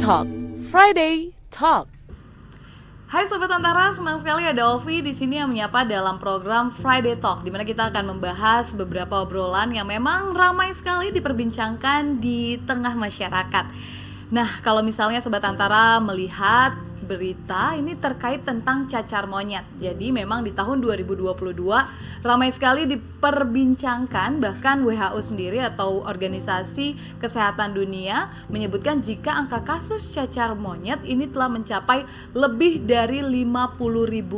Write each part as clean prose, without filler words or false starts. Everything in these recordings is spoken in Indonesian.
Talk, Friday Talk. Hai Sobat Antara, senang sekali ada Ovi di sini yang menyapa dalam program Friday Talk, di mana kita akan membahas beberapa obrolan yang memang ramai sekali diperbincangkan di tengah masyarakat. Nah, kalau misalnya Sobat Antara melihat berita ini terkait tentang cacar monyet. Jadi memang di tahun 2022 ramai sekali diperbincangkan, bahkan WHO sendiri atau Organisasi Kesehatan Dunia menyebutkan jika angka kasus cacar monyet ini telah mencapai lebih dari 50.000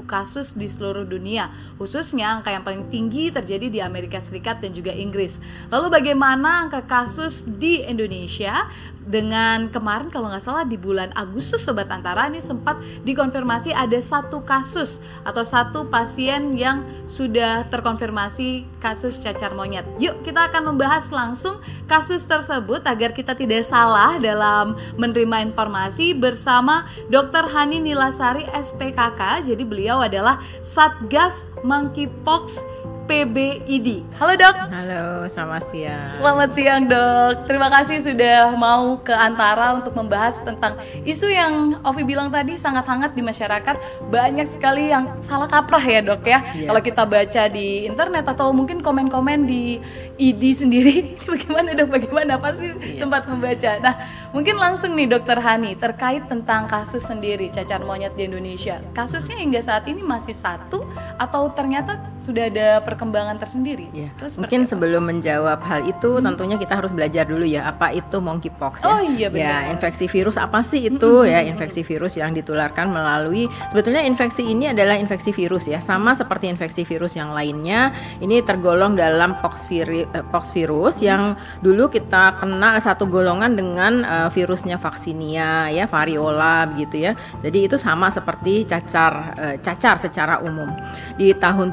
kasus di seluruh dunia. Khususnya angka yang paling tinggi terjadi di Amerika Serikat dan juga Inggris. Lalu bagaimana angka kasus di Indonesia? Dengan kemarin kalau nggak salah di bulan Agustus Sobat Antara ini sempat dikonfirmasi ada satu kasus atau satu pasien yang sudah terkonfirmasi kasus cacar monyet. Yuk kita akan membahas langsung kasus tersebut agar kita tidak salah dalam menerima informasi bersama Dr. Hani Nilasari SPKK. Jadi beliau adalah Satgas Monkeypox PBID. Halo dok. Halo, selamat siang. Selamat siang dok. Terima kasih sudah mau ke Antara untuk membahas tentang isu yang Ovi bilang tadi sangat hangat di masyarakat. Banyak sekali yang salah kaprah ya dok ya. Yeah. Kalau kita baca di internet atau mungkin komen-komen di ID sendiri, bagaimana dok? Bagaimana? Pasti sempat membaca. Nah, mungkin langsung nih Dokter Hani terkait tentang kasus sendiri cacar monyet di Indonesia. Kasusnya hingga saat ini masih satu atau ternyata sudah ada perkembangan tersendiri? Ya, mungkin sebelum menjawab hal itu tentunya kita harus belajar dulu ya apa itu monkeypox ya. Oh iya benar. Ya, infeksi virus apa sih itu ya? Infeksi virus yang ditularkan melalui, sebetulnya infeksi ini adalah infeksi virus ya, sama seperti infeksi virus yang lainnya. Ini tergolong dalam pox virus yang dulu kita kenal satu golongan dengan virusnya Vaccinia ya, variola begitu ya. Jadi itu sama seperti cacar secara umum. Di tahun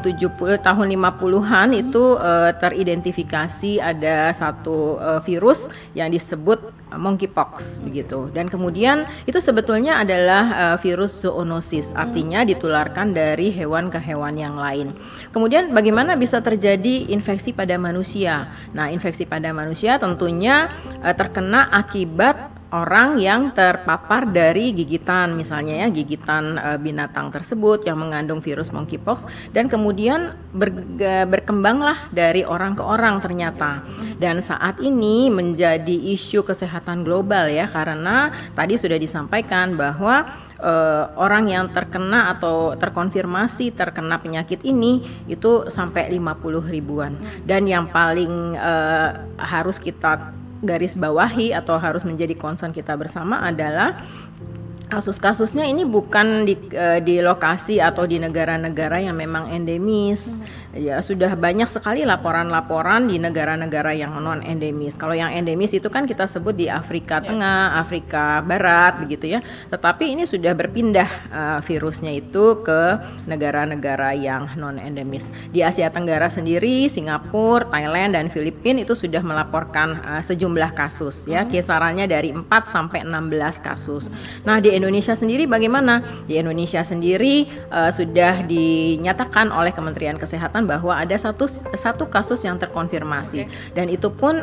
50-an itu teridentifikasi ada satu virus yang disebut monkeypox begitu. Dan kemudian itu sebetulnya adalah virus zoonosis, artinya ditularkan dari hewan ke hewan yang lain. Kemudian bagaimana bisa terjadi infeksi pada manusia? Nah, infeksi pada manusia tentunya terkena akibat orang yang terpapar dari gigitan, misalnya ya gigitan binatang tersebut yang mengandung virus monkeypox, dan kemudian berkembanglah dari orang ke orang ternyata. Dan saat ini menjadi isu kesehatan global ya, karena tadi sudah disampaikan bahwa orang yang terkena atau terkonfirmasi terkena penyakit ini itu sampai 50 ribuan. Dan yang paling harus kita garis bawahi atau harus menjadi concern kita bersama adalah kasus-kasusnya ini bukan di lokasi atau di negara-negara yang memang endemis. Ya, sudah banyak sekali laporan-laporan di negara-negara yang non endemis. Kalau yang endemis itu kan kita sebut di Afrika Tengah, Afrika Barat begitu ya. Tetapi ini sudah berpindah virusnya itu ke negara-negara yang non endemis. Di Asia Tenggara sendiri, Singapura, Thailand dan Filipina itu sudah melaporkan sejumlah kasus ya, kisarannya dari 4 sampai 16 kasus. Nah, di Indonesia sendiri bagaimana? Di Indonesia sendiri sudah dinyatakan oleh Kementerian Kesehatan bahwa ada satu kasus yang terkonfirmasi. Dan itu pun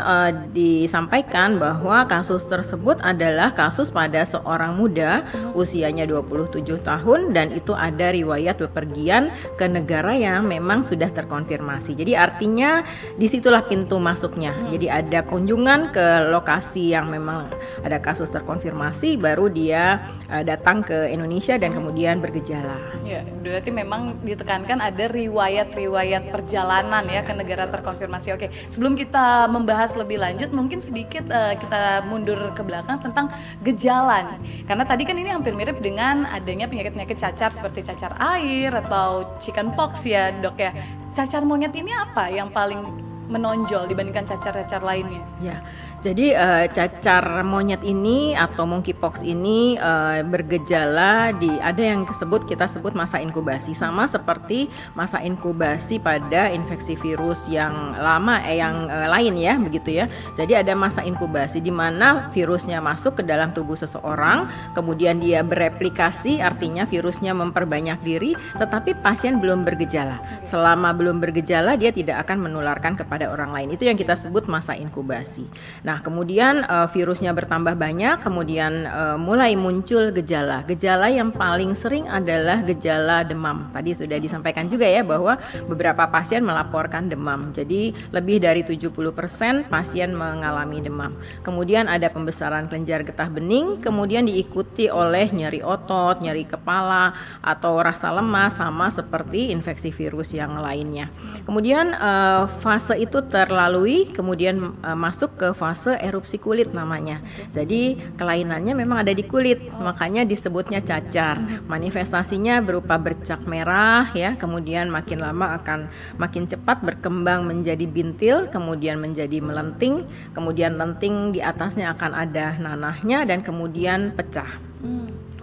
disampaikan bahwa kasus tersebut adalah kasus pada seorang muda usianya 27 tahun dan itu ada riwayat bepergian ke negara yang memang sudah terkonfirmasi. Jadi artinya disitulah pintu masuknya. Jadi ada kunjungan ke lokasi yang memang ada kasus terkonfirmasi, baru dia datang ke Indonesia dan kemudian bergejala. Ya, berarti memang ditekankan ada riwayat perjalanan ya ke negara terkonfirmasi. Oke, sebelum kita membahas lebih lanjut, mungkin sedikit kita mundur ke belakang tentang gejala nih. Karena tadi kan ini hampir mirip dengan adanya penyakit-penyakit cacar seperti cacar air atau chickenpox ya dok ya. Cacar monyet ini apa yang paling menonjol dibandingkan cacar-cacar lainnya? Ya. Jadi cacar monyet ini atau monkeypox ini bergejala ada yang kita sebut masa inkubasi, sama seperti masa inkubasi pada infeksi virus yang lama yang lain ya begitu ya. Jadi ada masa inkubasi di mana virusnya masuk ke dalam tubuh seseorang, kemudian dia bereplikasi, artinya virusnya memperbanyak diri, tetapi pasien belum bergejala. Selama belum bergejala dia tidak akan menularkan kepada orang lain. Itu yang kita sebut masa inkubasi. Nah, Nah, kemudian virusnya bertambah banyak, kemudian mulai muncul gejala. Gejala yang paling sering adalah gejala demam. Tadi sudah disampaikan juga ya bahwa beberapa pasien melaporkan demam. Jadi lebih dari 70% pasien mengalami demam. Kemudian ada pembesaran kelenjar getah bening, kemudian diikuti oleh nyeri otot, nyeri kepala, atau rasa lemas sama seperti infeksi virus yang lainnya. Kemudian fase itu terlalui, kemudian masuk ke fase erupsi kulit namanya. Jadi kelainannya memang ada di kulit, makanya disebutnya cacar. Manifestasinya berupa bercak merah ya, kemudian makin lama akan makin cepat berkembang menjadi bintil, kemudian menjadi melenting, kemudian lenting di atasnya akan ada nanahnya dan kemudian pecah.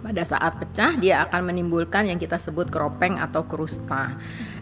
Pada saat pecah dia akan menimbulkan yang kita sebut keropeng atau krusta.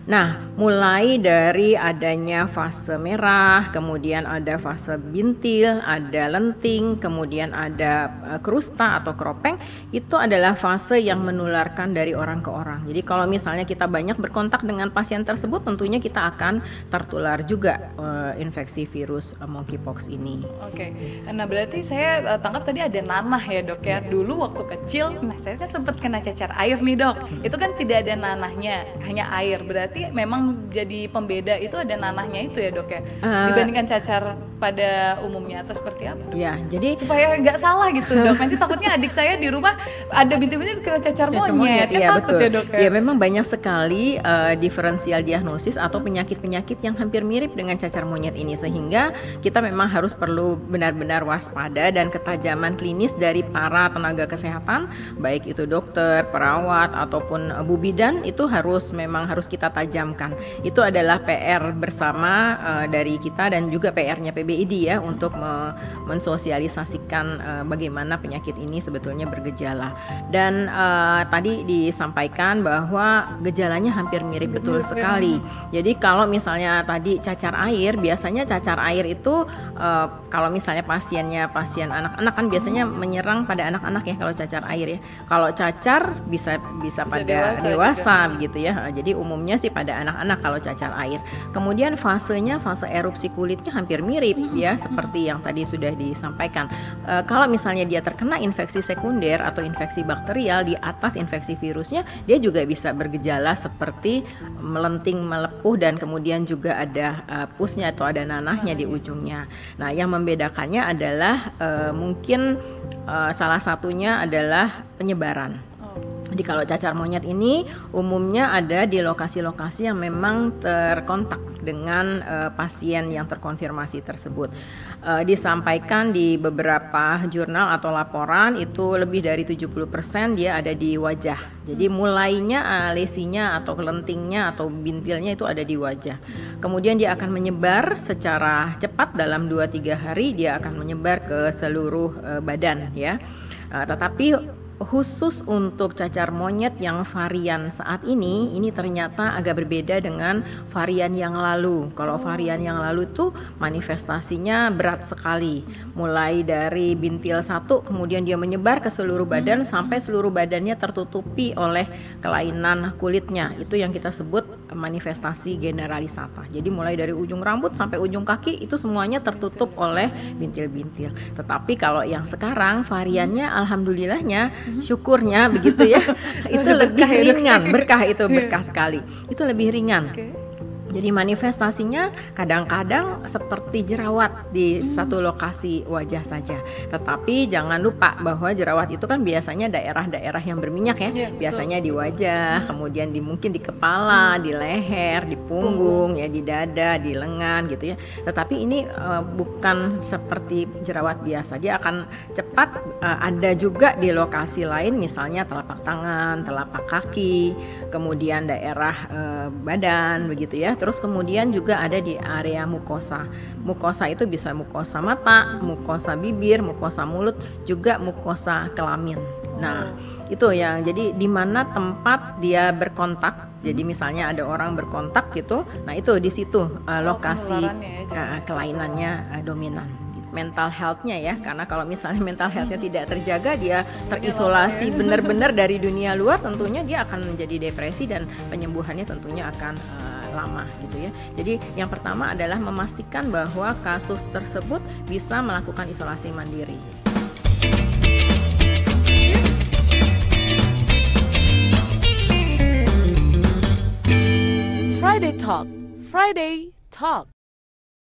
Nah, mulai dari adanya fase merah, kemudian ada fase bintil, ada lenting, kemudian ada krusta atau keropeng, itu adalah fase yang menularkan dari orang ke orang. Jadi kalau misalnya kita banyak berkontak dengan pasien tersebut, tentunya kita akan tertular juga infeksi virus monkeypox ini. Oke, nah berarti saya tangkap tadi ada nanah ya dok ya. Dulu waktu kecil, nah saya kan sempat kena cacar air nih dok. Itu kan tidak ada nanahnya, hanya air. Berarti memang jadi pembeda itu ada nanahnya itu ya dok ya, dibandingkan cacar pada umumnya atau seperti apa dok? Ya, jadi supaya nggak salah gitu dok. Nanti takutnya adik saya di rumah ada bintik-bintik kena cacar monyet. Iya betul. Ya, dok, ya? Ya memang banyak sekali diferensial diagnosis atau penyakit-penyakit yang hampir mirip dengan cacar monyet ini, sehingga kita memang harus perlu benar-benar waspada dan ketajaman klinis dari para tenaga kesehatan, baik itu dokter, perawat ataupun bu bidan, itu memang harus kita tajamkan. Itu adalah PR bersama dari kita dan juga PR-nya PBID ya untuk mensosialisasikan bagaimana penyakit ini sebetulnya bergejala. Dan tadi disampaikan bahwa gejalanya hampir mirip betul sekali. Jadi kalau misalnya tadi cacar air, biasanya cacar air itu kalau misalnya pasien anak-anak kan biasanya menyerang pada anak-anak ya kalau cacar air ya. Kalau cacar bisa pada dewasa begitu ya. Jadi umumnya sih pada anak-anak kalau cacar air. Kemudian fase erupsi kulitnya hampir mirip ya, seperti yang tadi sudah disampaikan. Kalau misalnya dia terkena infeksi sekunder atau infeksi bakterial di atas infeksi virusnya, dia juga bisa bergejala seperti melenting, melepuh, dan kemudian juga ada pusnya atau ada nanahnya di ujungnya. Nah, yang membedakannya adalah mungkin salah satunya adalah penyebaran. Jadi kalau cacar monyet ini umumnya ada di lokasi-lokasi yang memang terkontak dengan pasien yang terkonfirmasi tersebut. Disampaikan di beberapa jurnal atau laporan itu lebih dari 70% dia ada di wajah. Jadi mulainya lesinya atau kelentingnya atau bintilnya itu ada di wajah. Kemudian dia akan menyebar secara cepat, dalam 2-3 hari dia akan menyebar ke seluruh badan ya. Tetapi khusus untuk cacar monyet yang varian saat ini ternyata agak berbeda dengan varian yang lalu. Kalau varian yang lalu itu manifestasinya berat sekali, mulai dari bintil 1 kemudian dia menyebar ke seluruh badan sampai seluruh badannya tertutupi oleh kelainan kulitnya. Itu yang kita sebut manifestasi generalisata. Jadi mulai dari ujung rambut sampai ujung kaki itu semuanya tertutup oleh bintil-bintil. Tetapi kalau yang sekarang variannya alhamdulillahnya, syukurnya begitu ya, itu lebih ringan, berkah sekali, itu lebih ringan. Jadi manifestasinya kadang-kadang seperti jerawat di satu lokasi wajah saja. Tetapi jangan lupa bahwa jerawat itu kan biasanya daerah-daerah yang berminyak ya. Biasanya di wajah, kemudian mungkin di kepala, di leher, di punggung, ya di dada, di lengan gitu ya. Tetapi ini bukan seperti jerawat biasa. Dia akan cepat ada juga di lokasi lain, misalnya telapak tangan, telapak kaki, kemudian daerah badan begitu ya. Terus kemudian juga ada di area mukosa. Mukosa itu bisa mukosa mata, mukosa bibir, mukosa mulut, juga mukosa kelamin. Nah, itu ya. Jadi di mana tempat dia berkontak. Jadi misalnya ada orang berkontak gitu. Nah, itu di situ lokasi kelainannya dominan. Mental health-nya ya, karena kalau misalnya mental health-nya tidak terjaga, dia terisolasi benar-benar dari dunia luar, tentunya dia akan menjadi depresi dan penyembuhannya tentunya akan lama gitu ya. Jadi yang pertama adalah memastikan bahwa kasus tersebut bisa melakukan isolasi mandiri. Friday Talk. Friday Talk.